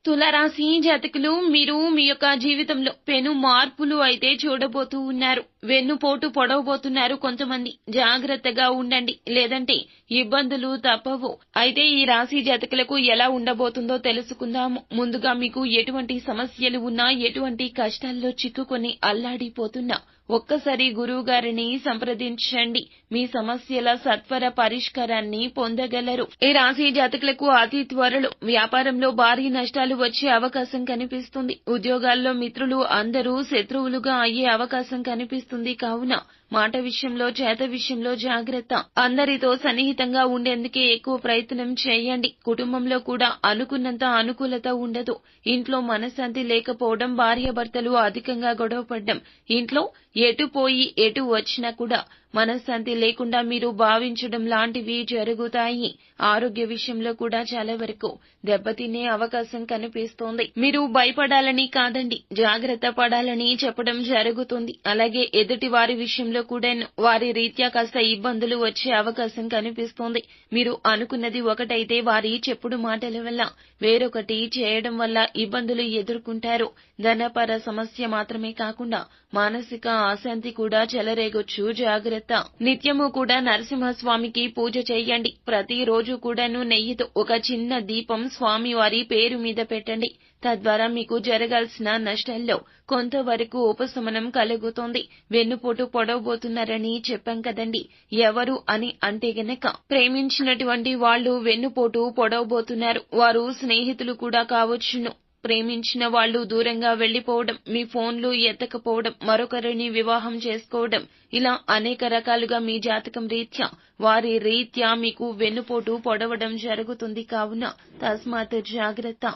తులారాశి జాతకులు మీరు మీ యొక్క జీవితంలో పెను మార్పులు అయితే చూడబోతూ ఉన్నారు. వెన్నుపోటు పొడవబోతున్నారు కొంతమంది. జాగ్రత్తగా ఉండండి, లేదంటే ఇబ్బందులు తప్పవు. అయితే ఈ రాశి జాతకులకు ఎలా ఉండబోతుందో తెలుసుకుందాము. ముందుగా మీకు ఎటువంటి సమస్యలు ఉన్నా, ఎటువంటి కష్టాల్లో చిక్కుకొని అల్లాడిపోతున్నా ఒక్కసారి గురువు గారిని సంప్రదించండి. మీ సమస్యల సత్వర పరిష్కారాన్ని పొందగలరు. ఈ రాశి జాతకులకు అతి త్వరలో వ్యాపారంలో భారీ నష్టాలు వచ్చే అవకాశం కనిపిస్తుంది. ఉద్యోగాల్లో మిత్రులు అందరూ శత్రువులుగా అయ్యే అవకాశం కనిపిస్తుంది. కావున మాట విషయంలో, చేత విషయంలో జాగ్రత్త. అందరితో సన్నిహితంగా ఉండేందుకే ఎక్కువ ప్రయత్నం చేయండి. కుటుంబంలో కూడా అనుకున్నంత అనుకూలత ఉండదు. ఇంట్లో మనశ్శాంతి లేకపోవడం, భార్యాభర్తలు అధికంగా గొడవపడ్డం, ఇంట్లో ఎటు పోయి ఎటు వచ్చినా కూడా మనశ్శాంతి లేకుండా మీరు భావించడం లాంటివి జరుగుతాయి. ఆరోగ్య విషయంలో కూడా చాలా వరకు దెబ్బతినే అవకాశం కనిపిస్తోంది. మీరు భయపడాలని కాదండి, జాగ్రత్త పడాలని చెప్పడం జరుగుతుంది. అలాగే ఎదుటి వారి విషయంలో కూడా వారి రీత్యా కాస్త ఇబ్బందులు వచ్చే అవకాశం కనిపిస్తోంది. మీరు అనుకున్నది ఒకటైతే వారి చెప్పుడు మాటల వల్ల వేరొకటి చేయడం వల్ల ఇబ్బందులు ఎదుర్కొంటారు. ధనపర సమస్య మాత్రమే కాకుండా మానసిక అశాంతి కూడా చెలరేగొచ్చు. జాగ్రత్త. నిత్యము కూడా నరసింహస్వామికి పూజ చేయండి. ప్రతిరోజు కూడాను నెయ్యితో ఒక చిన్న దీపం స్వామి వారి పేరు మీద పెట్టండి. తద్వారా మీకు జరగాల్సిన నష్టాల్లో కొంతవరకు ఉపశమనం కలుగుతోంది. వెన్నుపోటు పొడవబోతున్నారని చెప్పాం కదండి. ఎవరు అని అంటే గనక ప్రేమించినటువంటి వాళ్ళు వెన్నుపోటు పొడవబోతున్నారు. వారు స్నేహితులు కూడా కావచ్చును. ప్రేమించిన వాళ్ళు దూరంగా వెళ్లిపోవడం, మీ ఫోన్లు ఎత్తకపోవడం, మరొకరిని వివాహం చేసుకోవడం, ఇలా అనేక రకాలుగా మీ జాతకం రీత్యా వారి రీత్యా మీకు వెన్నుపోటు పొడవడం జరుగుతుంది. కావున తస్మాత్ జాగ్రత్త.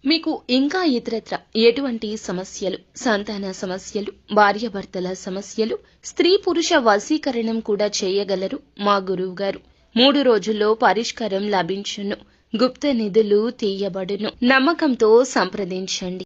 మీకు ఇంకా ఇతరత్ర ఎటువంటి సమస్యలు, సంతాన సమస్యలు, భార్యాభర్తల సమస్యలు, స్త్రీ పురుష వశీకరణం కూడా చేయగలరు మా గురువు గారు. 3 రోజుల్లో పరిష్కారం లభించును. గుప్త నిధులు తీయబడును. నమ్మకంతో సంప్రదించండి.